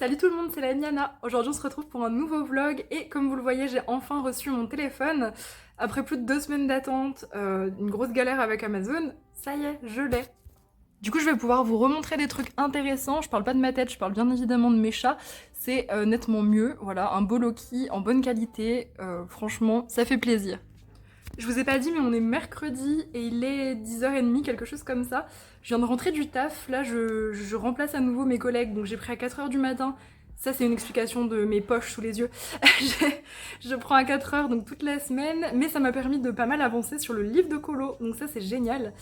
Salut tout le monde, c'est la Miana. Aujourd'hui on se retrouve pour un nouveau vlog et comme vous le voyez j'ai enfin reçu mon téléphone. Après plus de 2 semaines d'attente, une grosse galère avec Amazon, ça y est, je l'ai. Du coup je vais pouvoir vous remontrer des trucs intéressants, je parle pas de ma tête, je parle bien évidemment de mes chats. C'est nettement mieux, voilà, un beau Loki en bonne qualité, franchement ça fait plaisir. Je vous ai pas dit, mais on est mercredi et il est 10h30, quelque chose comme ça. Je viens de rentrer du taf, là je remplace à nouveau mes collègues, donc j'ai pris à 4h du matin. Ça c'est une explication de mes poches sous les yeux. Je prends à 4h donc toute la semaine, mais ça m'a permis de pas mal avancer sur le livre de colo, donc ça c'est génial.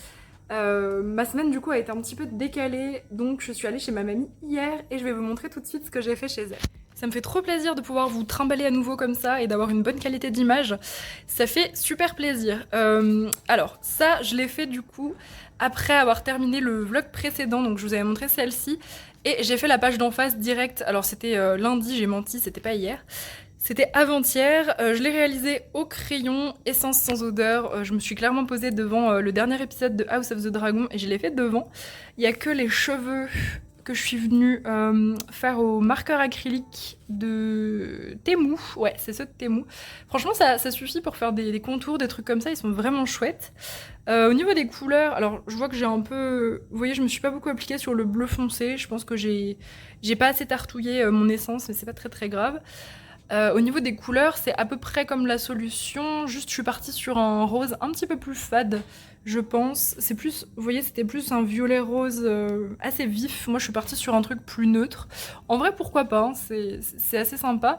Ma semaine du coup a été un petit peu décalée, donc je suis allée chez ma mamie hier et je vais vous montrer tout de suite ce que j'ai fait chez elle. Ça me fait trop plaisir de pouvoir vous trimballer à nouveau comme ça et d'avoir une bonne qualité d'image. Ça fait super plaisir. Alors, ça, je l'ai fait du coup après avoir terminé le vlog précédent, donc je vous avais montré celle-ci. Et j'ai fait la page d'en face direct. Alors, c'était lundi, j'ai menti, c'était pas hier. C'était avant-hier. Je l'ai réalisé au crayon, essence sans odeur. Je me suis clairement posée devant le dernier épisode de House of the Dragon et je l'ai fait devant. Il y a que les cheveux que je suis venue faire au marqueur acrylique de Temu. Ouais, c'est ceux de Temu. Franchement, ça suffit pour faire des contours, des trucs comme ça. Ils sont vraiment chouettes. Au niveau des couleurs, alors je vois que j'ai un peu... Vous voyez, je me suis pas beaucoup appliquée sur le bleu foncé. Je pense que j'ai pas assez tartouillé mon essence, mais c'est pas très grave. Au niveau des couleurs, c'est à peu près comme la solution, juste je suis partie sur un rose un petit peu plus fade, je pense. C'est plus, vous voyez, c'était plus un violet rose assez vif. Moi, je suis partie sur un truc plus neutre. En vrai, pourquoi pas, hein, c'est assez sympa.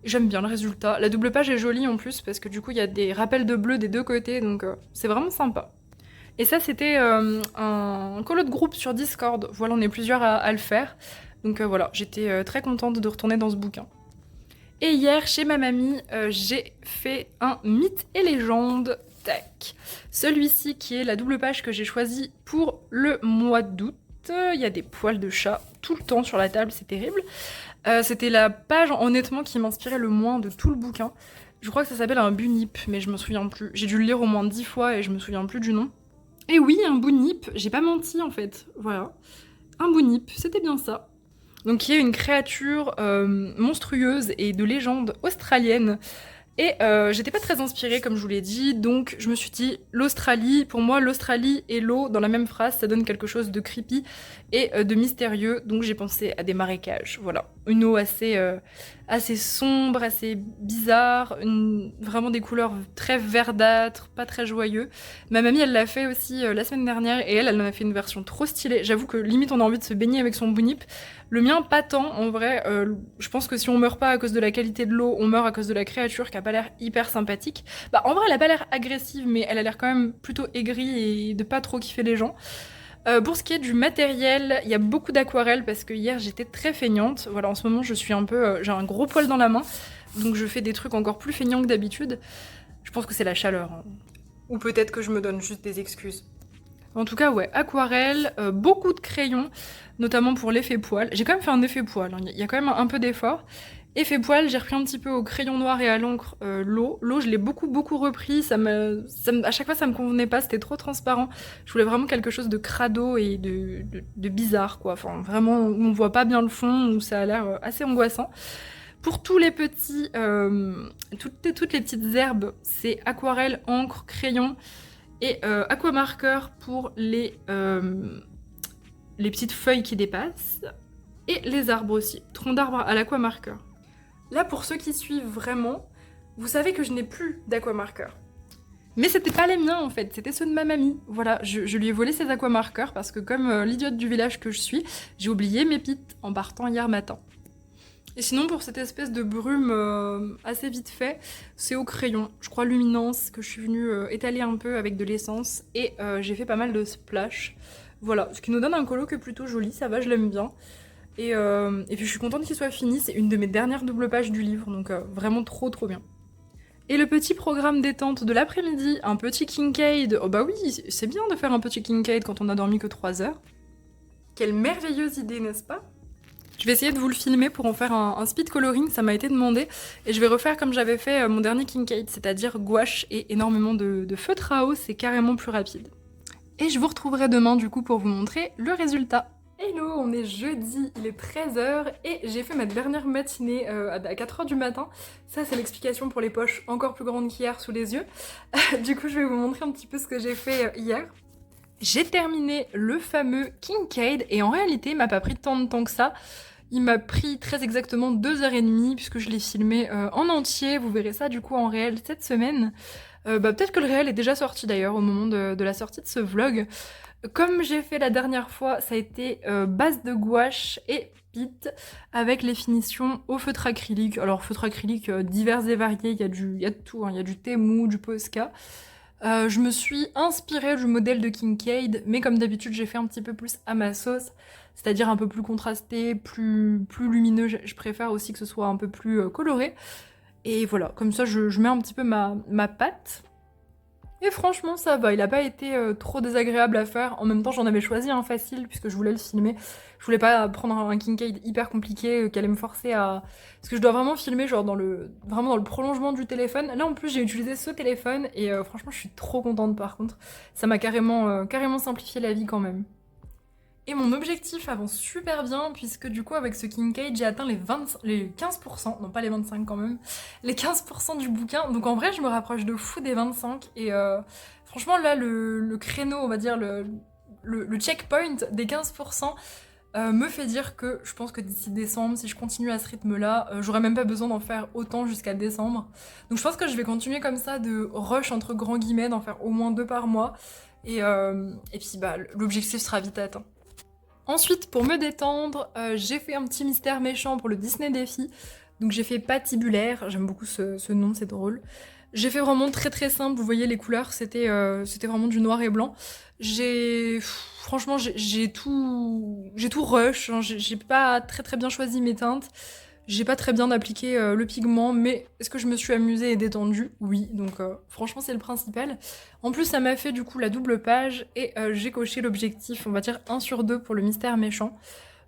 J'aime bien le résultat. La double page est jolie en plus, parce que du coup, il y a des rappels de bleu des deux côtés, donc c'est vraiment sympa. Et ça, c'était un colo de groupe sur Discord. Voilà, on est plusieurs à le faire. Donc voilà, j'étais très contente de retourner dans ce bouquin. Et hier, chez ma mamie, j'ai fait un mythe et légende. Tac. Celui-ci qui est la double page que j'ai choisie pour le mois d'août. Il y a des poils de chat tout le temps sur la table, c'est terrible. C'était la page, honnêtement, qui m'inspirait le moins de tout le bouquin. Je crois que ça s'appelle un bunip, mais je me souviens plus. J'ai dû le lire au moins 10 fois et je me souviens plus du nom. Et oui, un bunip, j'ai pas menti en fait. Voilà. Un bunip, c'était bien ça. Donc qui est une créature monstrueuse et de légende australienne. Et j'étais pas très inspirée comme je vous l'ai dit, donc je me suis dit l'Australie, pour moi l'Australie et l'eau dans la même phrase, ça donne quelque chose de creepy et de mystérieux, donc j'ai pensé à des marécages, voilà. Une eau assez sombre, assez bizarre, vraiment des couleurs très verdâtres, pas très joyeux. Ma mamie elle l'a fait aussi la semaine dernière et elle en a fait une version trop stylée, j'avoue que limite on a envie de se baigner avec son bunip. Le mien pas tant en vrai, je pense que si on meurt pas à cause de la qualité de l'eau, on meurt à cause de la créature qui a pas l'air hyper sympathique. Bah en vrai elle a pas l'air agressive mais elle a l'air quand même plutôt aigrie et de pas trop kiffer les gens. Pour ce qui est du matériel, il y a beaucoup d'aquarelles parce que hier j'étais très feignante. Voilà, en ce moment je suis un peu, j'ai un gros poil dans la main, donc je fais des trucs encore plus feignants que d'habitude. Je pense que c'est la chaleur, hein. Ou peut-être que je me donne juste des excuses. En tout cas, ouais, aquarelle, beaucoup de crayons, notamment pour l'effet poil. J'ai quand même fait un effet poil, hein. Il y a quand même un peu d'effort. Effet poil, j'ai repris un petit peu au crayon noir et à l'encre l'eau. L'eau, je l'ai beaucoup repris. À chaque fois, ça me convenait pas. C'était trop transparent. Je voulais vraiment quelque chose de crado et de bizarre, quoi. Enfin, vraiment, où on voit pas bien le fond, où ça a l'air assez angoissant. Pour tous les petits, toutes les petites herbes, c'est aquarelle, encre, crayon et aquamarqueur pour les petites feuilles qui dépassent. Et les arbres aussi. Tronc d'arbre à l'aquamarqueur. Là, pour ceux qui suivent vraiment, vous savez que je n'ai plus d'aquamarqueur. Mais c'était pas les miens en fait, c'était ceux de ma mamie. Voilà, je lui ai volé ses aquamarqueurs parce que comme l'idiote du village que je suis, j'ai oublié mes pites en partant hier matin. Et sinon pour cette espèce de brume assez vite fait, c'est au crayon, je crois Luminance, que je suis venue étaler un peu avec de l'essence et j'ai fait pas mal de splash. Voilà, ce qui nous donne un colo qui est plutôt joli, ça va, je l'aime bien. Et puis je suis contente qu'il soit fini, c'est une de mes dernières doubles pages du livre, donc vraiment trop bien. Et le petit programme détente de l'après-midi, un petit Kincaid. Oh bah oui, c'est bien de faire un petit Kincaid quand on a dormi que 3 heures. Quelle merveilleuse idée, n'est-ce pas? Je vais essayer de vous le filmer pour en faire un speed coloring, ça m'a été demandé. Et je vais refaire comme j'avais fait mon dernier Kincaid, c'est-à-dire gouache et énormément de feutre à eau, c'est carrément plus rapide. Et je vous retrouverai demain du coup pour vous montrer le résultat. Hello, on est jeudi, il est 13h et j'ai fait ma dernière matinée à 4h du matin. Ça c'est l'explication pour les poches encore plus grandes qu'hier sous les yeux. Du coup je vais vous montrer un petit peu ce que j'ai fait hier. J'ai terminé le fameux Kincaid et en réalité il m'a pas pris tant de temps que ça. Il m'a pris très exactement 2h30 puisque je l'ai filmé en entier. Vous verrez ça du coup en réel cette semaine. Peut-être que le réel est déjà sorti d'ailleurs au moment de la sortie de ce vlog. Comme j'ai fait la dernière fois, ça a été base de gouache et pit avec les finitions au feutre acrylique. Alors feutre acrylique divers et variés, il y a de tout, hein. Il y a du Temu, du Posca. Je me suis inspirée du modèle de Kincaid, mais comme d'habitude j'ai fait un petit peu plus à ma sauce, c'est-à-dire un peu plus contrasté, plus lumineux. Je préfère aussi que ce soit un peu plus coloré. Et voilà, comme ça je mets un petit peu ma patte. Et franchement ça va, il a pas été trop désagréable à faire. En même temps j'en avais choisi un facile puisque je voulais le filmer. Je voulais pas prendre un Kincaid hyper compliqué qui allait me forcer à... Parce que je dois vraiment filmer genre vraiment dans le prolongement du téléphone. Là en plus j'ai utilisé ce téléphone et franchement je suis trop contente par contre. Ça m'a carrément simplifié la vie quand même. Et mon objectif avance super bien puisque du coup avec ce Kincaid j'ai atteint les 15%, non pas les 25 quand même, les 15% du bouquin. Donc en vrai je me rapproche de fou des 25 et franchement là le créneau, on va dire le checkpoint des 15% me fait dire que je pense que d'ici décembre, si je continue à ce rythme-là, j'aurais même pas besoin d'en faire autant jusqu'à décembre. Donc je pense que je vais continuer comme ça de rush entre grands guillemets, d'en faire au moins 2 par mois. Et puis bah l'objectif sera vite atteint. Ensuite, pour me détendre, j'ai fait un petit mystère méchant pour le Disney Défi. Donc j'ai fait patibulaire, j'aime beaucoup ce nom, c'est drôle. J'ai fait vraiment très simple, vous voyez les couleurs, c'était vraiment du noir et blanc. Franchement, j'ai tout rush, hein, j'ai pas très bien choisi mes teintes. J'ai pas très bien appliqué le pigment, mais est-ce que je me suis amusée et détendue? Oui, donc franchement c'est le principal. En plus ça m'a fait du coup la double page et j'ai coché l'objectif, on va dire 1 sur 2 pour le mystère méchant.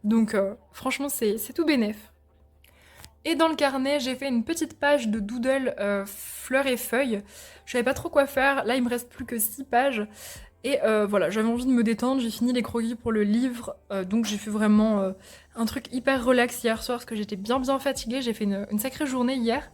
Donc franchement c'est tout bénef. Et dans le carnet j'ai fait une petite page de doodle fleurs et feuilles. Je savais pas trop quoi faire, là il me reste plus que 6 pages. Et voilà, j'avais envie de me détendre, j'ai fini les croquis pour le livre, donc j'ai fait vraiment un truc hyper relax hier soir parce que j'étais bien fatiguée, j'ai fait une sacrée journée hier.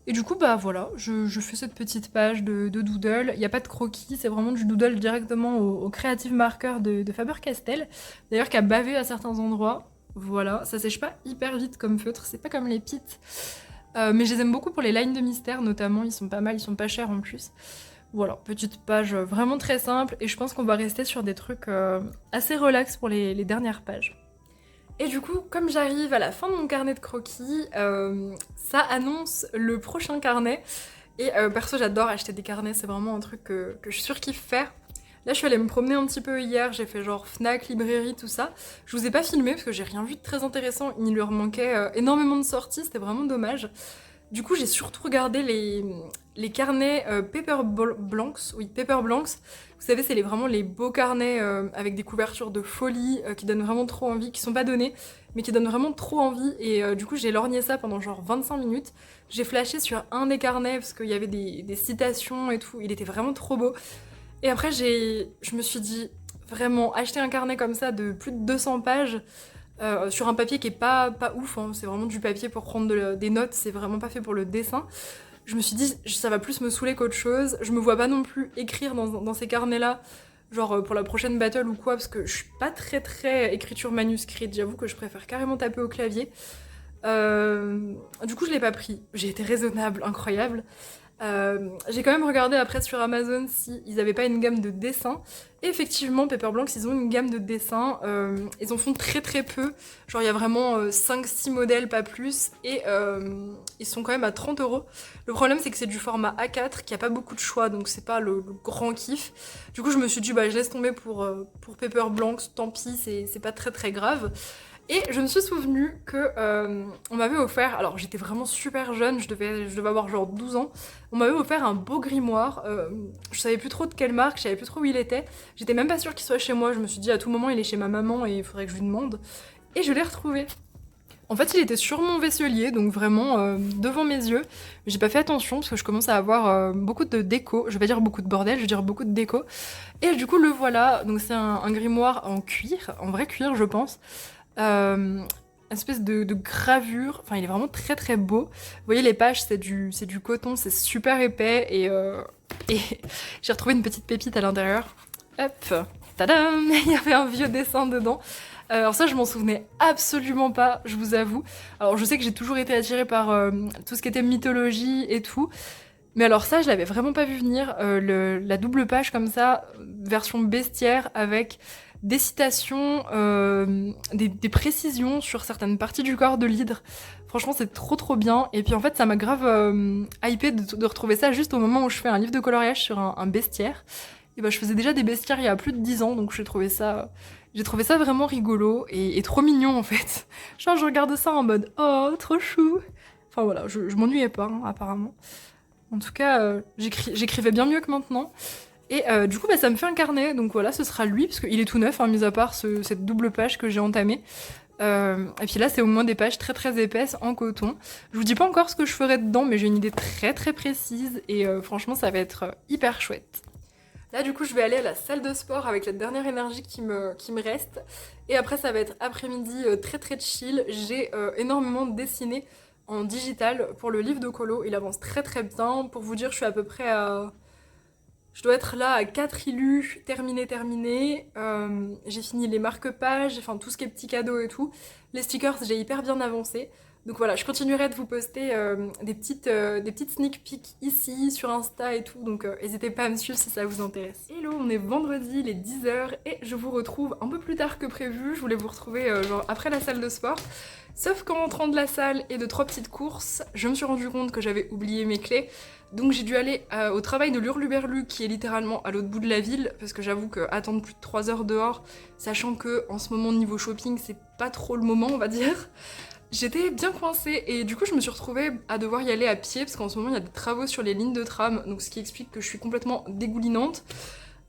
Et du coup, bah voilà, je fais cette petite page de doodle, il n'y a pas de croquis, c'est vraiment du doodle directement au Creative Marker de Faber-Castell, d'ailleurs qui a bavé à certains endroits. Voilà, ça sèche pas hyper vite comme feutre, c'est pas comme les pits. Mais je les aime beaucoup pour les lines de mystère notamment, ils sont pas mal, ils sont pas chers en plus. Voilà, petite page vraiment très simple et je pense qu'on va rester sur des trucs assez relax pour les dernières pages. Et du coup, comme j'arrive à la fin de mon carnet de croquis, ça annonce le prochain carnet. Et perso, j'adore acheter des carnets, c'est vraiment un truc que je surkiffe faire. Là, je suis allée me promener un petit peu hier, j'ai fait genre Fnac, librairie, tout ça. Je vous ai pas filmé parce que j'ai rien vu de très intéressant, il leur manquait énormément de sorties, c'était vraiment dommage. Du coup, j'ai surtout regardé les carnets Paper Blanks. Oui, Paper Blanks. Vous savez, c'est vraiment les beaux carnets avec des couvertures de folie qui donnent vraiment trop envie, qui sont pas donnés, mais qui donnent vraiment trop envie. Et du coup, j'ai lorgné ça pendant genre 25 minutes. J'ai flashé sur un des carnets parce qu'il y avait des citations et tout. Il était vraiment trop beau. Et après, je me suis dit, vraiment, acheter un carnet comme ça de plus de 200 pages, sur un papier qui est pas ouf, hein. C'est vraiment du papier pour prendre des notes, c'est vraiment pas fait pour le dessin. Je me suis dit, ça va plus me saouler qu'autre chose. Je me vois pas non plus écrire dans ces carnets-là, genre pour la prochaine battle ou quoi, parce que je suis pas très écriture manuscrite, j'avoue que je préfère carrément taper au clavier. Du coup, je l'ai pas pris. J'ai été raisonnable, incroyable. J'ai quand même regardé après sur Amazon s'ils avaient pas une gamme de dessins. Et effectivement, Paper Blanks, ils ont une gamme de dessins. Ils en font très peu. Genre, il y a vraiment 5-6 modèles, pas plus. Et ils sont quand même à 30€. Le problème, c'est que c'est du format A4, qui a pas beaucoup de choix, donc c'est pas le grand kiff. Du coup, je me suis dit, bah, je laisse tomber pour Paper Blanks, tant pis, c'est pas très grave. Et je me suis souvenu que on m'avait offert, alors j'étais vraiment super jeune, je devais avoir genre 12 ans, on m'avait offert un beau grimoire, je savais plus trop de quelle marque, je savais plus trop où il était, j'étais même pas sûre qu'il soit chez moi, je me suis dit à tout moment il est chez ma maman et il faudrait que je lui demande, et je l'ai retrouvé. En fait, il était sur mon vaisselier, donc vraiment devant mes yeux. J'ai pas fait attention parce que je commence à avoir beaucoup de déco. Je vais pas dire beaucoup de bordel, je vais dire beaucoup de déco. Et du coup, le voilà. Donc c'est un grimoire en cuir, en vrai cuir, je pense. Une espèce de gravure. Enfin, il est vraiment très très beau. Vous voyez, les pages, c'est du coton, c'est super épais. Et j'ai retrouvé une petite pépite à l'intérieur. Hop, tadam! Il y avait un vieux dessin dedans. Alors ça, je m'en souvenais absolument pas, je vous avoue. Alors je sais que j'ai toujours été attirée par tout ce qui était mythologie et tout. Mais alors ça, je l'avais vraiment pas vu venir. La double page comme ça, version bestiaire, avec des citations, des précisions sur certaines parties du corps de l'hydre. Franchement, c'est trop trop bien. Et puis en fait, ça m'a grave hypé de retrouver ça juste au moment où je fais un livre de coloriage sur un bestiaire. Et bah, je faisais déjà des bestiaires il y a plus de 10 ans, donc j'ai trouvé ça vraiment rigolo et trop mignon en fait. Genre, je regarde ça en mode oh, trop chou. Enfin voilà, je m'ennuyais pas, hein, apparemment. En tout cas, j'écrivais bien mieux que maintenant. Et du coup, bah, ça me fait un carnet, donc voilà, ce sera lui, parce qu'il est tout neuf, hein, mis à part cette double page que j'ai entamée. Et puis là, c'est au moins des pages très très épaisses en coton. Je vous dis pas encore ce que je ferai dedans, mais j'ai une idée très très précise, et franchement, ça va être hyper chouette. Là, du coup, je vais aller à la salle de sport avec la dernière énergie qui me reste. Et après, ça va être après-midi très très chill. J'ai énormément dessiné en digital pour le livre de colo. Il avance très très bien. Pour vous dire, je suis à peu près à... Je dois être là à 4 illus, terminé. J'ai fini les marque-pages, enfin tout ce qui est petits cadeaux et tout. Les stickers, j'ai hyper bien avancé. Donc voilà, je continuerai de vous poster des petites sneak peeks ici, sur Insta et tout. Donc n'hésitez pas à me suivre si ça vous intéresse. Hello, on est vendredi, il est 10h et je vous retrouve un peu plus tard que prévu. Je voulais vous retrouver genre après la salle de sport. Sauf qu'en rentrant de la salle et de 3 petites courses, je me suis rendu compte que j'avais oublié mes clés. Donc j'ai dû aller au travail de l'Hurluberlu qui est littéralement à l'autre bout de la ville parce que j'avoue que attendre plus de 3 heures dehors, sachant que en ce moment niveau shopping c'est pas trop le moment on va dire, j'étais bien coincée et du coup je me suis retrouvée à devoir y aller à pied parce qu'en ce moment il y a des travaux sur les lignes de tram donc ce qui explique que je suis complètement dégoulinante.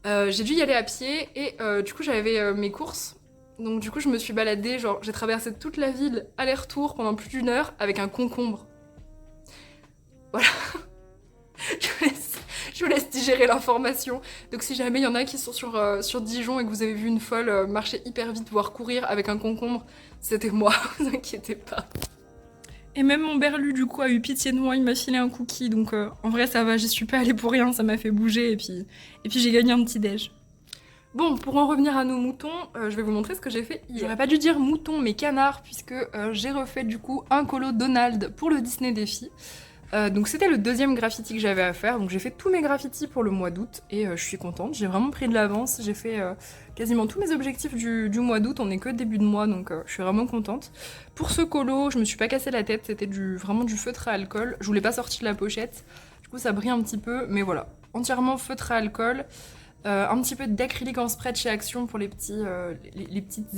J'ai dû y aller à pied et du coup j'avais mes courses. Donc du coup je me suis baladée, genre j'ai traversé toute la ville aller-retour pendant plus d'une heure avec un concombre. Voilà. Je vous laisse digérer l'information. Donc si jamais il y en a qui sont sur Dijon et que vous avez vu une folle marcher hyper vite, voire courir avec un concombre, c'était moi, vous inquiétez pas. Et même mon berlu du coup a eu pitié de moi, il m'a filé un cookie, donc en vrai ça va, j'y suis pas allée pour rien, ça m'a fait bouger et puis j'ai gagné un petit déj. Bon, pour en revenir à nos moutons, je vais vous montrer ce que j'ai fait hier. J'aurais pas dû dire mouton mais canard puisque j'ai refait du coup un colo Donald pour le Disney Défi. Donc c'était le deuxième graffiti que j'avais à faire, donc j'ai fait tous mes graffitis pour le mois d'août et je suis contente, j'ai vraiment pris de l'avance, j'ai fait quasiment tous mes objectifs du mois d'août, on est que début de mois donc je suis vraiment contente. Pour ce colo, je me suis pas cassé la tête, c'était vraiment du feutre à alcool, je voulais pas sortir la pochette, du coup ça brille un petit peu, mais voilà, entièrement feutre à alcool. Un petit peu d'acrylique en spray de chez Action pour les petites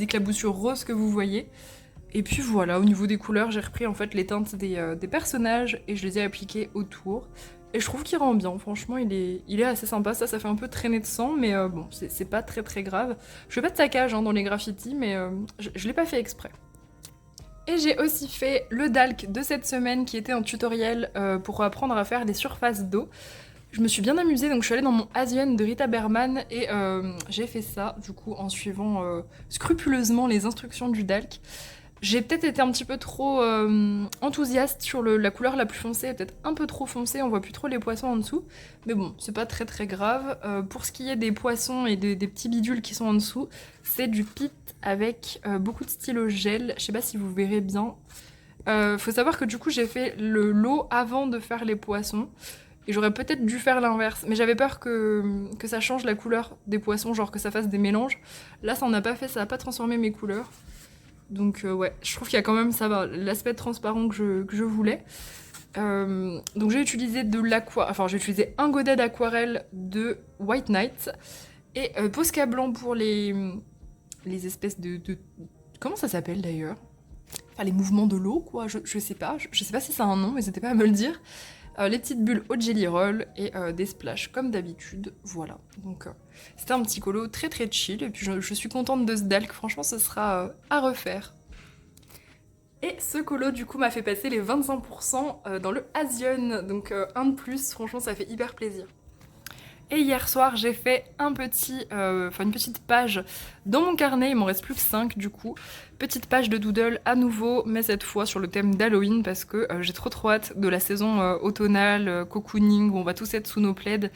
éclaboussures roses que vous voyez. Et puis voilà, au niveau des couleurs, j'ai repris en fait les teintes des personnages et je les ai appliquées autour. Et je trouve qu'il rend bien, franchement, il est assez sympa. Ça fait un peu traîner de sang, mais bon, c'est pas très très grave. Je fais pas de saccage hein, dans les graffitis, mais je l'ai pas fait exprès. Et j'ai aussi fait le DALC de cette semaine qui était un tutoriel pour apprendre à faire des surfaces d'eau. Je me suis bien amusée, donc je suis allée dans mon Asian de Rita Berman et j'ai fait ça, du coup, en suivant scrupuleusement les instructions du DALC. J'ai peut-être été un petit peu trop enthousiaste sur la couleur la plus foncée, peut-être un peu trop foncée, on voit plus trop les poissons en dessous. Mais bon, c'est pas très très grave. Pour ce qui est des poissons et des petits bidules qui sont en dessous, c'est du pit avec beaucoup de stylo gel. Je sais pas si vous verrez bien. Faut savoir que du coup j'ai fait le lot avant de faire les poissons. Et j'aurais peut-être dû faire l'inverse, mais j'avais peur que ça change la couleur des poissons, genre que ça fasse des mélanges. Là ça en a pas fait, ça a pas transformé mes couleurs. Donc ouais, je trouve qu'il y a quand même ça va, l'aspect transparent que je voulais. Donc j'ai utilisé j'ai utilisé un godet d'aquarelle de White Night et Posca blanc pour les espèces de... Comment ça s'appelle d'ailleurs? Enfin les mouvements de l'eau quoi, je sais pas, je sais pas si ça a un nom, n'hésitez pas à me le dire. Les petites bulles au jelly roll et des splashs comme d'habitude, voilà. Donc c'était un petit colo très très chill et puis je suis contente de ce DALC, franchement ce sera à refaire. Et ce colo du coup m'a fait passer les 25% dans le Asian, donc un de plus, franchement ça fait hyper plaisir. Et hier soir, j'ai fait une petite page dans mon carnet, il m'en reste plus que 5 du coup. Petite page de doodle à nouveau, mais cette fois sur le thème d'Halloween parce que j'ai trop hâte de la saison automnale, cocooning, où on va tous être sous nos plaids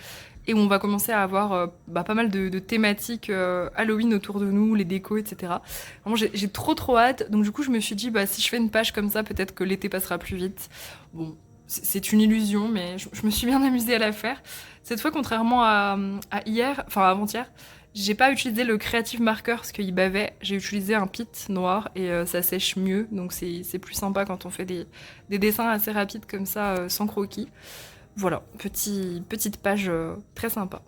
et où on va commencer à avoir pas mal de thématiques Halloween autour de nous, les décos, etc. Vraiment, j'ai trop hâte, donc du coup je me suis dit, si je fais une page comme ça, peut-être que l'été passera plus vite. Bon, c'est une illusion, mais je me suis bien amusée à la faire. Cette fois, contrairement à hier, enfin avant-hier, j'ai pas utilisé le Creative Marker parce qu'il bavait. J'ai utilisé un pit noir et ça sèche mieux, donc c'est plus sympa quand on fait des dessins assez rapides comme ça, sans croquis. Voilà, petite page très sympa.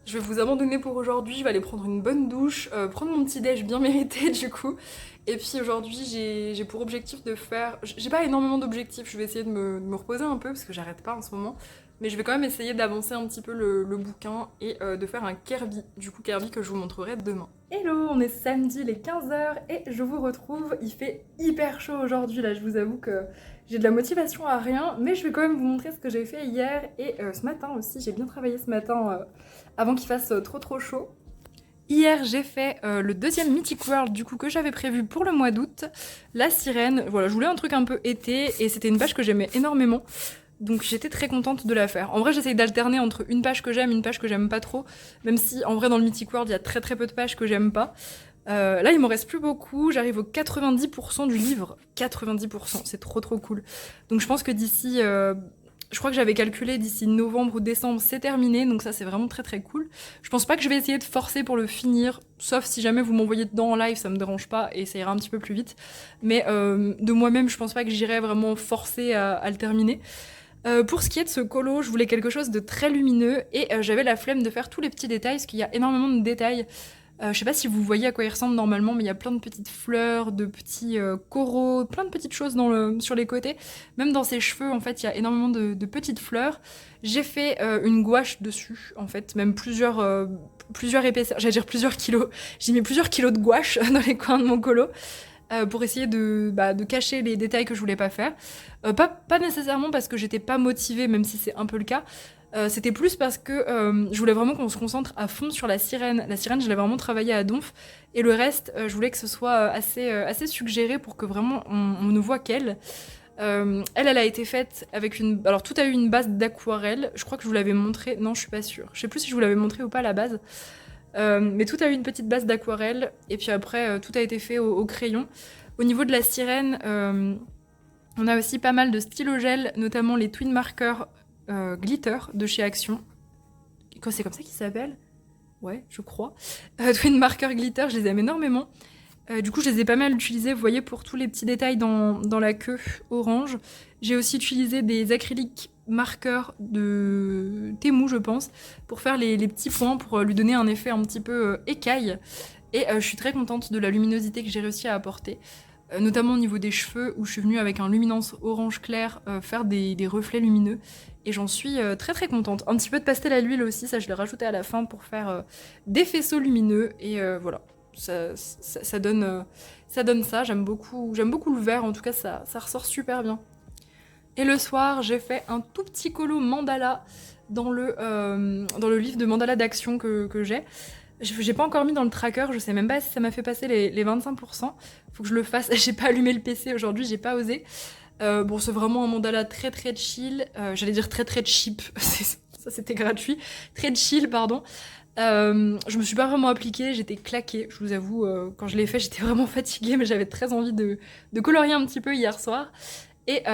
Je vais vous abandonner pour aujourd'hui, je vais aller prendre une bonne douche, prendre mon petit déj bien mérité du coup. Et puis aujourd'hui j'ai pour objectif de faire... J'ai pas énormément d'objectifs, je vais essayer de me reposer un peu parce que j'arrête pas en ce moment. Mais je vais quand même essayer d'avancer un petit peu le bouquin et de faire un Kirby. Du coup Kirby que je vous montrerai demain. Hello, on est samedi les 15h et je vous retrouve. Il fait hyper chaud aujourd'hui là, je vous avoue que j'ai de la motivation à rien. Mais je vais quand même vous montrer ce que j'ai fait hier et ce matin aussi. J'ai bien travaillé ce matin avant qu'il fasse trop chaud. Hier, j'ai fait le deuxième Mythic World du coup que j'avais prévu pour le mois d'août, la sirène. Voilà, je voulais un truc un peu été et c'était une page que j'aimais énormément. Donc j'étais très contente de la faire. En vrai, j'essaye d'alterner entre une page que j'aime pas trop, même si en vrai dans le Mythic World, il y a très peu de pages que j'aime pas. Là, il m'en reste plus beaucoup, j'arrive au 90% du livre. 90%, c'est trop cool. Donc je pense que d'ici... je crois que j'avais calculé d'ici novembre ou décembre, c'est terminé, donc ça c'est vraiment très cool. Je pense pas que je vais essayer de forcer pour le finir, sauf si jamais vous m'envoyez dedans en live, ça me dérange pas et ça ira un petit peu plus vite. Mais de moi-même, je pense pas que j'irai vraiment forcer à le terminer. Pour ce qui est de ce colo, je voulais quelque chose de très lumineux et j'avais la flemme de faire tous les petits détails parce qu'il y a énormément de détails. Je sais pas si vous voyez à quoi il ressemble normalement, mais il y a plein de petites fleurs, de petits coraux, plein de petites choses sur les côtés. Même dans ses cheveux, en fait, il y a énormément de petites fleurs. J'ai fait une gouache dessus, en fait, même plusieurs épaisseurs, j'allais dire plusieurs kilos. J'ai mis plusieurs kilos de gouache dans les coins de mon colo. Pour essayer de cacher les détails que je voulais pas faire. Pas nécessairement parce que j'étais pas motivée, même si c'est un peu le cas. C'était plus parce que je voulais vraiment qu'on se concentre à fond sur la sirène. La sirène, je l'ai vraiment travaillée à donf. Et le reste, je voulais que ce soit assez suggéré pour que vraiment on ne voit qu'elle. Elle a été faite avec une... Alors tout a eu une base d'aquarelle. Je crois que je vous l'avais montré. Non, je suis pas sûre. Je sais plus si je vous l'avais montré ou pas à la base. Mais tout a eu une petite base d'aquarelle et puis après tout a été fait au crayon. Au niveau de la sirène, on a aussi pas mal de stylos gel, notamment les Twin Marker Glitter de chez Action. C'est comme ça qu'ils s'appellent ? Ouais, je crois. Twin Marker Glitter, je les aime énormément. Du coup, je les ai pas mal utilisés, vous voyez, pour tous les petits détails dans la queue orange. J'ai aussi utilisé des acryliques marqueurs de Temu, je pense, pour faire les petits points, pour lui donner un effet un petit peu écaille. Et je suis très contente de la luminosité que j'ai réussi à apporter, notamment au niveau des cheveux, où je suis venue avec un luminance orange clair faire des reflets lumineux. Et j'en suis très contente. Un petit peu de pastel à l'huile aussi, ça je l'ai rajouté à la fin pour faire des faisceaux lumineux. Et voilà, ça donne ça. J'aime beaucoup le vert, en tout cas ça ressort super bien. Et le soir, j'ai fait un tout petit colo mandala dans le livre de mandala d'action que j'ai. J'ai pas encore mis dans le tracker, je sais même pas si ça m'a fait passer les 25%. Faut que je le fasse. J'ai pas allumé le PC aujourd'hui, j'ai pas osé. Bon, c'est vraiment un mandala très chill. J'allais dire très cheap, ça c'était gratuit. Très chill, pardon. Je me suis pas vraiment appliquée, j'étais claquée, je vous avoue. Quand je l'ai fait, j'étais vraiment fatiguée, mais j'avais très envie de colorier un petit peu hier soir. Et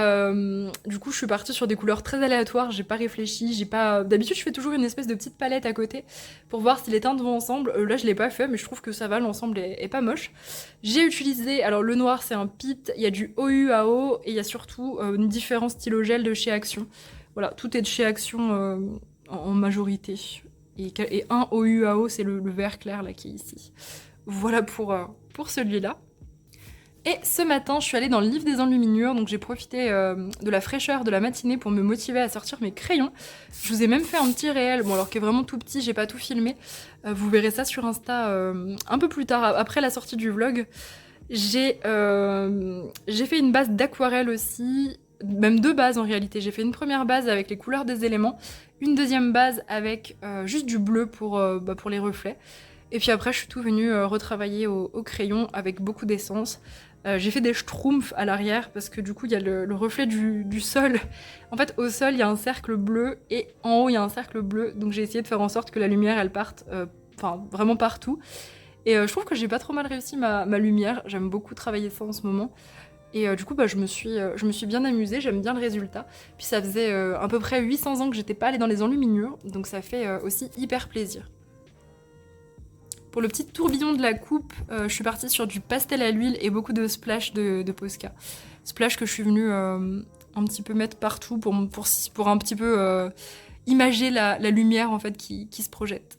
du coup, je suis partie sur des couleurs très aléatoires, j'ai pas réfléchi, D'habitude, je fais toujours une espèce de petite palette à côté pour voir si les teintes vont ensemble. Là, je l'ai pas fait, mais je trouve que ça va, l'ensemble est pas moche. J'ai utilisé... Alors, le noir, c'est un pit, il y a du OUAO, et il y a surtout différents stylos gel de chez Action. Voilà, tout est de chez Action en majorité. Et un OUAO, c'est le vert clair, là, qui est ici. Voilà pour celui-là. Et ce matin, je suis allée dans le livre des enluminures, donc j'ai profité de la fraîcheur de la matinée pour me motiver à sortir mes crayons. Je vous ai même fait un petit réel, bon alors qui est vraiment tout petit, j'ai pas tout filmé. Vous verrez ça sur Insta un peu plus tard, après la sortie du vlog. J'ai fait une base d'aquarelle aussi, même 2 bases en réalité. J'ai fait une première base avec les couleurs des éléments, une deuxième base avec juste du bleu pour les reflets. Et puis après, je suis tout venue retravailler au crayon avec beaucoup d'essence. J'ai fait des schtroumpfs à l'arrière parce que du coup, il y a le reflet du sol. En fait, au sol, il y a un cercle bleu et en haut, il y a un cercle bleu. Donc j'ai essayé de faire en sorte que la lumière, elle parte vraiment partout. Et je trouve que j'ai pas trop mal réussi ma lumière. J'aime beaucoup travailler ça en ce moment. Et du coup, je me suis bien amusée, j'aime bien le résultat. Puis ça faisait à peu près 800 ans que j'étais pas allée dans les enluminures, donc ça fait aussi hyper plaisir. Pour le petit tourbillon de la coupe, je suis partie sur du pastel à l'huile et beaucoup de splash de Posca. Splash que je suis venue un petit peu mettre partout pour un petit peu imager la lumière en fait qui se projette.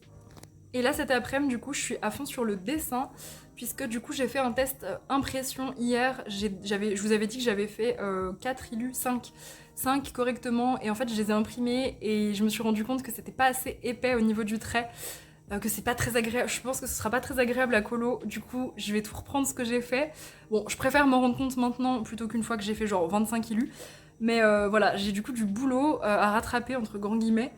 Et là cet après-midi, du coup, je suis à fond sur le dessin, puisque du coup j'ai fait un test impression hier. Je vous avais dit que j'avais fait 4 illus, 5 correctement, et en fait je les ai imprimés et je me suis rendu compte que c'était pas assez épais au niveau du trait, que c'est pas très agréable. Je pense que ce sera pas très agréable à colo, du coup je vais tout reprendre ce que j'ai fait. Bon, je préfère m'en rendre compte maintenant plutôt qu'une fois que j'ai fait genre 25 illus, mais voilà, j'ai du coup du boulot à rattraper entre grands guillemets.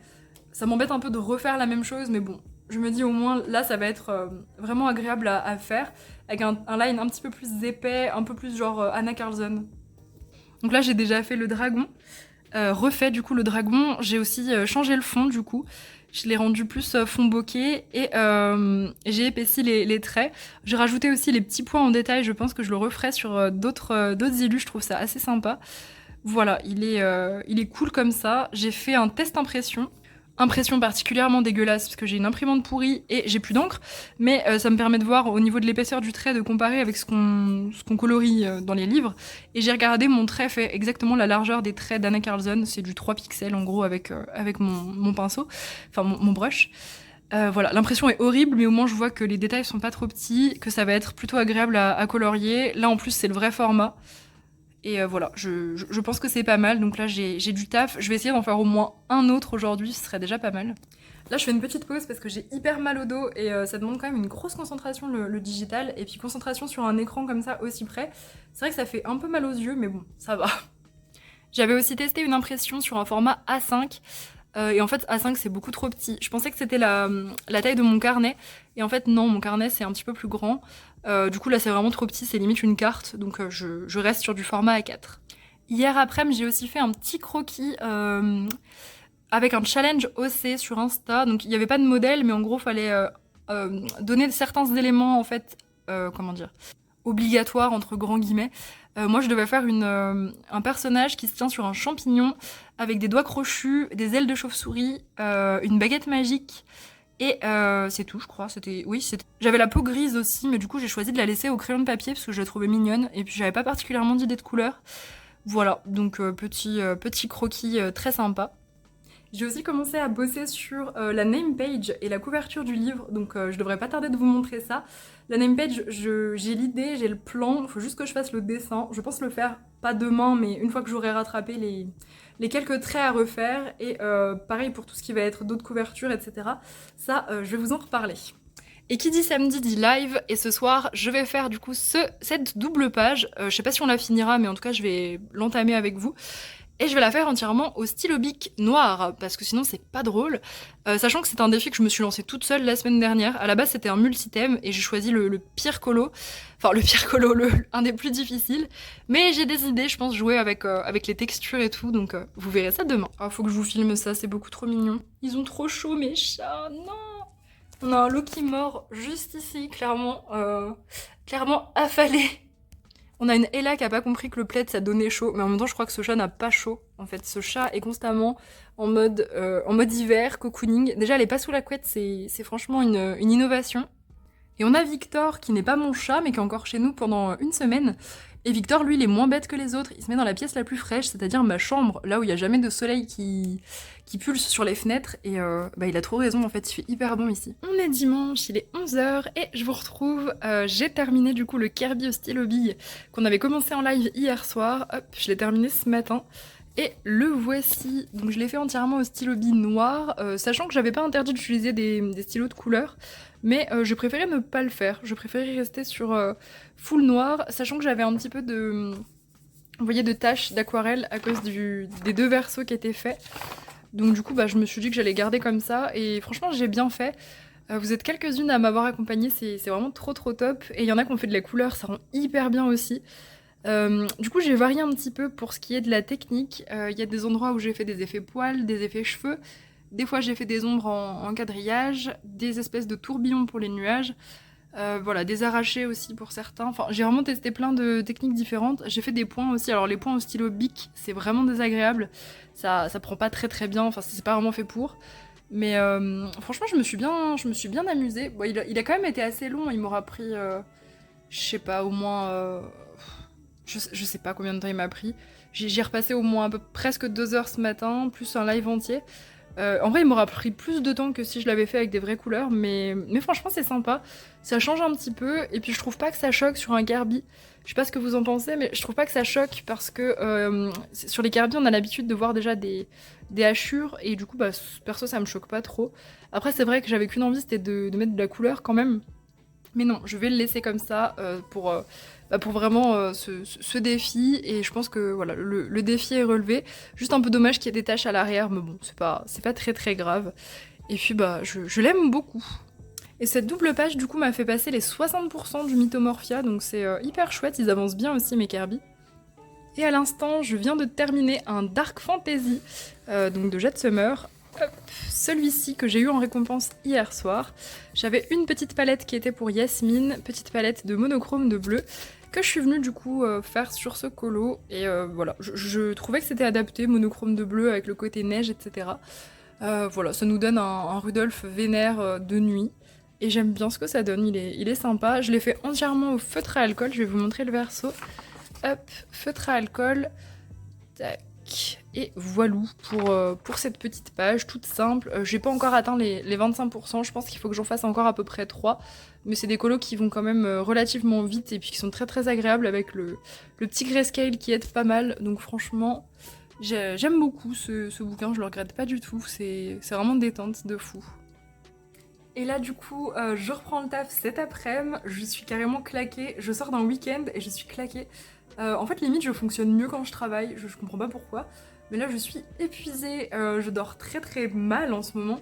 Ça m'embête un peu de refaire la même chose, mais bon, je me dis au moins là ça va être vraiment agréable à faire, avec un line un petit peu plus épais, un peu plus genre Anna Carlson. Donc là j'ai déjà fait le dragon, refait du coup le dragon, j'ai aussi changé le fond du coup, je l'ai rendu plus fond bokeh et j'ai épaissi les traits. J'ai rajouté aussi les petits points en détail, je pense que je le referai sur d'autres illus, je trouve ça assez sympa. Voilà, il est cool comme ça. J'ai fait un test impression. Impression particulièrement dégueulasse parce que j'ai une imprimante pourrie et j'ai plus d'encre, mais ça me permet de voir au niveau de l'épaisseur du trait, de comparer avec ce qu'on colorie dans les livres. Et j'ai regardé, mon trait fait exactement la largeur des traits d'Anna Carlson, c'est du 3 pixels en gros avec mon pinceau, enfin mon brush. Voilà, l'impression est horrible, mais au moins je vois que les détails sont pas trop petits, que ça va être plutôt agréable à colorier. Là en plus c'est le vrai format. Et voilà, je pense que c'est pas mal, donc là j'ai du taf, je vais essayer d'en faire au moins un autre aujourd'hui, ce serait déjà pas mal. Là je fais une petite pause parce que j'ai hyper mal au dos et ça demande quand même une grosse concentration le digital, et puis concentration sur un écran comme ça aussi près. C'est vrai que ça fait un peu mal aux yeux, mais bon, ça va. J'avais aussi testé une impression sur un format A5, et en fait A5 c'est beaucoup trop petit. Je pensais que c'était la taille de mon carnet, et en fait non, mon carnet c'est un petit peu plus grand. Du coup là c'est vraiment trop petit, c'est limite une carte, donc je reste sur du format A4. Hier après-midi j'ai aussi fait un petit croquis avec un challenge OC sur Insta, donc il n'y avait pas de modèle, mais en gros fallait donner certains éléments en fait, comment dire, obligatoires entre grands guillemets. Moi je devais faire un personnage qui se tient sur un champignon avec des doigts crochus, des ailes de chauve-souris, une baguette magique. Et c'est tout, je crois. J'avais la peau grise aussi, mais du coup j'ai choisi de la laisser au crayon de papier parce que je la trouvais mignonne. Et puis j'avais pas particulièrement d'idée de couleur. Voilà, donc petit croquis très sympa. J'ai aussi commencé à bosser sur la name page et la couverture du livre, donc je devrais pas tarder de vous montrer ça. La name page, j'ai l'idée, j'ai le plan, il faut juste que je fasse le dessin. Je pense le faire, pas demain, mais une fois que j'aurai rattrapé les quelques traits à refaire. Et pareil pour tout ce qui va être d'autres couvertures, etc. Ça, je vais vous en reparler. Et qui dit samedi dit live, et ce soir je vais faire du coup cette double page. Je sais pas si on la finira, mais en tout cas je vais l'entamer avec vous. Et je vais la faire entièrement au stylo bic noir, parce que sinon c'est pas drôle. Sachant que c'est un défi que je me suis lancé toute seule la semaine dernière. À la base c'était un multi-thème et j'ai choisi le pire colo. Enfin le pire colo, un des plus difficiles. Mais j'ai des idées, je pense, jouer avec les textures et tout, donc vous verrez ça demain. Oh, faut que je vous filme ça, c'est beaucoup trop mignon. Ils ont trop chaud mes chats, non. On a un Loki mort juste ici, clairement affalé. On a une Ella qui a pas compris que le plaid ça donnait chaud, mais en même temps je crois que ce chat n'a pas chaud. En fait, ce chat est constamment en mode hiver, cocooning. Déjà, elle est pas sous la couette, c'est franchement une innovation. Et on a Victor qui n'est pas mon chat, mais qui est encore chez nous pendant une semaine. Et Victor, lui, il est moins bête que les autres. Il se met dans la pièce la plus fraîche, c'est-à-dire ma chambre, là où il y a jamais de soleil qui pulse sur les fenêtres. Et il a trop raison, en fait, il fait hyper bon ici. On est dimanche, il est 11h, et je vous retrouve. J'ai terminé du coup le Kirby au stylo bille qu'on avait commencé en live hier soir. Hop, je l'ai terminé ce matin. Et le voici, donc je l'ai fait entièrement au stylo bille noir, sachant que j'avais pas interdit d'utiliser des stylos de couleur. Mais j'ai préféré ne pas le faire. Je préférais rester sur full noir, sachant que j'avais un petit peu de... Vous voyez, de taches d'aquarelle à cause des 2 versos qui étaient faits. Donc du coup, je me suis dit que j'allais garder comme ça, et franchement, j'ai bien fait. Vous êtes quelques-unes à m'avoir accompagnée, c'est vraiment trop trop top. Et il y en a qui ont fait de la couleur, ça rend hyper bien aussi. Du coup, j'ai varié un petit peu pour ce qui est de la technique. Il y a des endroits où j'ai fait des effets poils, des effets cheveux. Des fois, j'ai fait des ombres en quadrillage, des espèces de tourbillons pour les nuages. Voilà, des arrachés aussi pour certains. Enfin, j'ai vraiment testé plein de techniques différentes. J'ai fait des points aussi. Alors, les points au stylo Bic, c'est vraiment désagréable. Ça prend pas très très bien. Enfin, c'est pas vraiment fait pour. Mais franchement, je me suis bien amusée. Bon, il a quand même été assez long. Il m'aura pris, je sais pas, au moins... je sais pas combien de temps il m'a pris. J'y ai repassé au moins presque 2 heures ce matin, plus un live entier. En vrai, il m'aura pris plus de temps que si je l'avais fait avec des vraies couleurs, mais franchement, c'est sympa. Ça change un petit peu, et puis je trouve pas que ça choque sur un Kirby. Je sais pas ce que vous en pensez, mais je trouve pas que ça choque parce que sur les Kirby, on a l'habitude de voir déjà des hachures, et du coup, perso, ça me choque pas trop. Après, c'est vrai que j'avais qu'une envie, c'était de mettre de la couleur quand même. Mais non, je vais le laisser comme ça pour vraiment ce défi. Et je pense que voilà, le défi est relevé. Juste un peu dommage qu'il y ait des taches à l'arrière, mais bon, c'est pas très très grave. Et puis je l'aime beaucoup. Et cette double page du coup m'a fait passer les 60% du Mythomorphia, donc c'est hyper chouette, ils avancent bien aussi mes Kirby. Et à l'instant, je viens de terminer un Dark Fantasy, donc de Jet Summer. Hop, celui-ci que j'ai eu en récompense hier soir. J'avais une petite palette qui était pour Yasmine, petite palette de monochrome de bleu, que je suis venue du coup faire sur ce colo. Et voilà, je trouvais que c'était adapté, monochrome de bleu avec le côté neige, etc. Voilà, ça nous donne un Rudolph vénère de nuit. Et j'aime bien ce que ça donne, il est sympa. Je l'ai fait entièrement au feutre à alcool, je vais vous montrer le verso. Hop, feutre à alcool. Tac. Et voilà pour cette petite page toute simple. J'ai pas encore atteint les 25%, je pense qu'il faut que j'en fasse encore à peu près 3. Mais c'est des colos qui vont quand même relativement vite et puis qui sont très très agréables avec le petit grayscale qui aide pas mal. Donc franchement, j'aime beaucoup ce bouquin, je le regrette pas du tout. C'est vraiment détente de fou. Et là du coup, je reprends le taf cet après-midi, je suis carrément claquée. Je sors d'un week-end et je suis claquée. En fait, limite, je fonctionne mieux quand je travaille, je comprends pas pourquoi. Mais là, je suis épuisée, je dors très très mal en ce moment.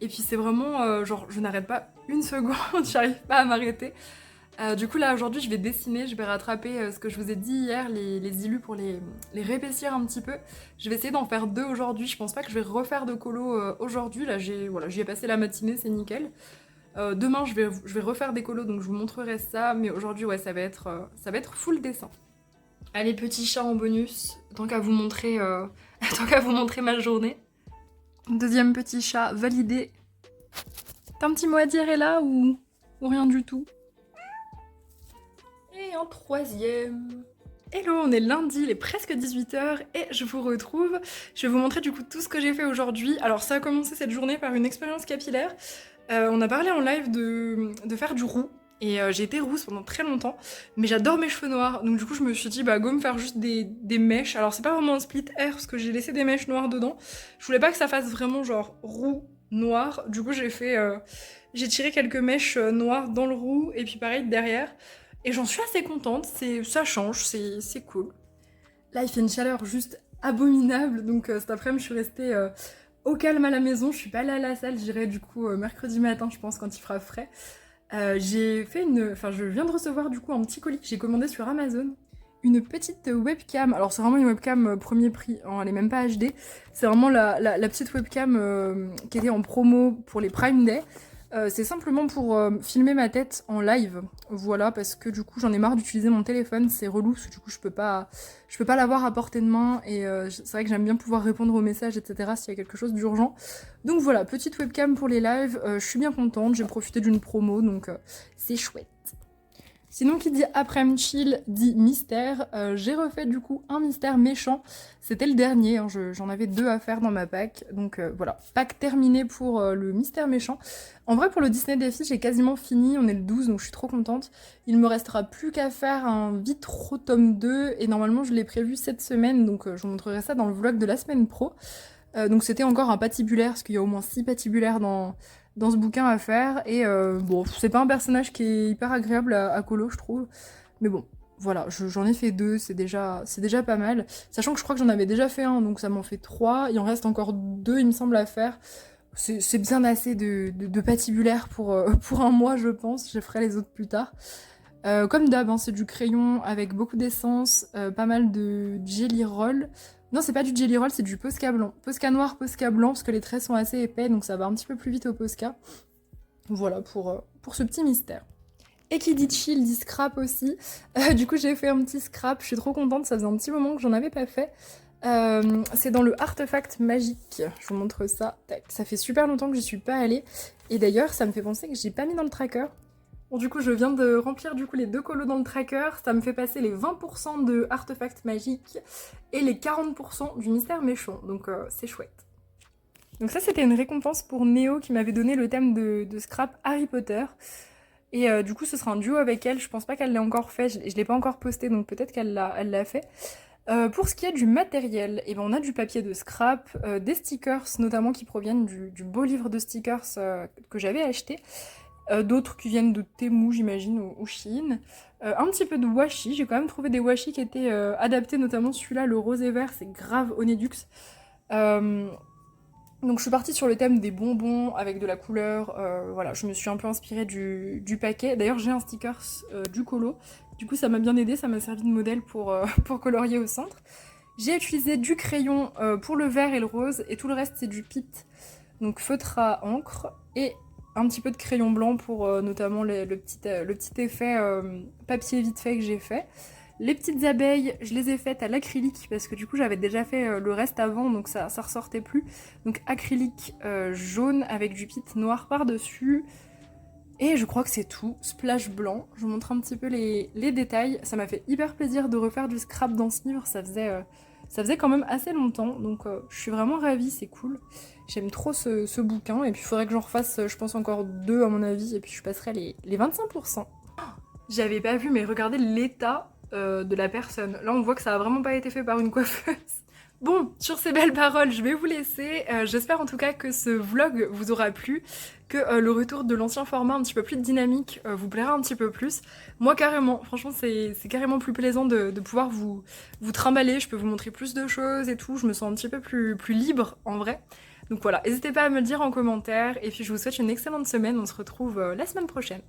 Et puis c'est vraiment, genre, je n'arrête pas une seconde, j'arrive pas à m'arrêter. Du coup, là, aujourd'hui, je vais dessiner, je vais rattraper ce que je vous ai dit hier, les illus pour les réépaissir un petit peu. Je vais essayer d'en faire 2 aujourd'hui, je pense pas que je vais refaire de colo aujourd'hui. Là, j'y ai passé la matinée, c'est nickel. Demain, je vais refaire des colos, donc je vous montrerai ça. Mais aujourd'hui, ouais, ça va être full dessin. Allez, petit chat en bonus, tant qu'à vous montrer, tant qu'à vous montrer ma journée. Deuxième petit chat validé. T'as un petit mot à dire, Ella, ou rien du tout? Et en troisième... Hello, on est lundi, il est presque 18h et je vous retrouve. Je vais vous montrer du coup tout ce que j'ai fait aujourd'hui. Alors ça a commencé cette journée par une expérience capillaire. On a parlé en live de faire du roux. Et j'ai été rousse pendant très longtemps, mais j'adore mes cheveux noirs, donc du coup je me suis dit go me faire juste des mèches. Alors c'est pas vraiment un split hair parce que j'ai laissé des mèches noires dedans. Je voulais pas que ça fasse vraiment genre roux noir, du coup j'ai tiré quelques mèches noires dans le roux et puis pareil derrière. Et j'en suis assez contente, ça change, c'est cool. Là il fait une chaleur juste abominable, donc cet après-midi je suis restée au calme à la maison, je suis pas allée à la salle, j'irai du coup mercredi matin je pense quand il fera frais. Je viens de recevoir du coup un petit colis que j'ai commandé sur Amazon. Une petite webcam, alors c'est vraiment une webcam premier prix, hein, elle est même pas HD. C'est vraiment la petite webcam qui était en promo pour les Prime Day. C'est simplement pour filmer ma tête en live, voilà, parce que du coup j'en ai marre d'utiliser mon téléphone, c'est relou, parce que du coup je peux pas l'avoir à portée de main, et c'est vrai que j'aime bien pouvoir répondre aux messages, etc. s'il y a quelque chose d'urgent. Donc voilà, petite webcam pour les lives, je suis bien contente, j'ai profité d'une promo, donc c'est chouette. Sinon, qui dit après-midi chill dit mystère. J'ai refait du coup un mystère méchant. C'était le dernier, hein, j'en avais 2 à faire dans ma pack. Donc voilà, pack terminé pour le mystère méchant. En vrai, pour le Disney Défi, j'ai quasiment fini. On est le 12, donc je suis trop contente. Il me restera plus qu'à faire un Vitro tome 2. Et normalement, je l'ai prévu cette semaine. Donc je vous montrerai ça dans le vlog de la semaine pro. Donc c'était encore un patibulaire, parce qu'il y a au moins 6 patibulaires dans dans ce bouquin à faire. Et bon, c'est pas un personnage qui est hyper agréable à colo, je trouve. Mais bon, voilà, j'en ai fait 2, c'est déjà pas mal. Sachant que je crois que j'en avais déjà fait un, donc ça m'en fait 3. Il en reste encore 2, il me semble, à faire. C'est bien assez de patibulaire pour un mois, je pense. Je ferai les autres plus tard. Comme d'hab, hein, c'est du crayon avec beaucoup d'essence, pas mal de jelly roll. Non, c'est pas du jelly roll, c'est du Posca blanc. Posca noir, Posca blanc, parce que les traits sont assez épais, donc ça va un petit peu plus vite au Posca. Voilà pour ce petit mystère. Et qui dit chill dit scrap aussi. Du coup, j'ai fait un petit scrap, je suis trop contente, ça faisait un petit moment que j'en avais pas fait. C'est dans le artefact magique, je vous montre ça. Tac. Ça fait super longtemps que j'y suis pas allée. Et d'ailleurs, ça me fait penser que j'ai pas mis dans le tracker. Bon, du coup, je viens de remplir du coup les 2 colos dans le tracker. Ça me fait passer les 20% de artefact magique et les 40% du mystère méchant. Donc c'est chouette. Donc ça, c'était une récompense pour Néo qui m'avait donné le thème de scrap Harry Potter. Et du coup, ce sera un duo avec elle. Je pense pas qu'elle l'ait encore fait. Je l'ai pas encore posté, donc peut-être qu'elle l'a fait. Pour ce qui est du matériel, eh ben on a du papier de scrap, des stickers notamment qui proviennent du beau livre de stickers que j'avais acheté, d'autres qui viennent de Temu j'imagine ou Shein, un petit peu de washi, j'ai quand même trouvé des washi qui étaient adaptés, notamment celui-là, le rose et vert, c'est grave Onedux. Donc je suis partie sur le thème des bonbons avec de la couleur, voilà, je me suis un peu inspirée du paquet. D'ailleurs j'ai un sticker du colo, du coup ça m'a bien aidé, ça m'a servi de modèle pour colorier au centre. J'ai utilisé du crayon pour le vert et le rose, et tout le reste c'est du pit, donc feutre à encre, et un petit peu de crayon blanc pour notamment le petit effet papier vite fait que j'ai fait. Les petites abeilles, je les ai faites à l'acrylique parce que du coup j'avais déjà fait le reste avant, donc ça ressortait plus. Donc acrylique jaune avec du pit noir par-dessus. Et je crois que c'est tout. Splash blanc. Je vous montre un petit peu les détails. Ça m'a fait hyper plaisir de refaire du scrap dans ce livre. Ça faisait quand même assez longtemps. Donc je suis vraiment ravie, c'est cool. J'aime trop ce bouquin. Et puis il faudrait que j'en refasse, je pense, encore 2 à mon avis. Et puis je passerai les 25%. J'avais pas vu, mais regardez l'état de la personne. Là, on voit que ça a vraiment pas été fait par une coiffeuse. Bon, sur ces belles paroles, je vais vous laisser. J'espère en tout cas que ce vlog vous aura plu, que le retour de l'ancien format un petit peu plus dynamique vous plaira un petit peu plus. Moi, carrément, franchement, c'est carrément plus plaisant de pouvoir vous trimballer. Je peux vous montrer plus de choses et tout. Je me sens un petit peu plus libre en vrai. Donc voilà, n'hésitez pas à me le dire en commentaire. Et puis, je vous souhaite une excellente semaine. On se retrouve la semaine prochaine.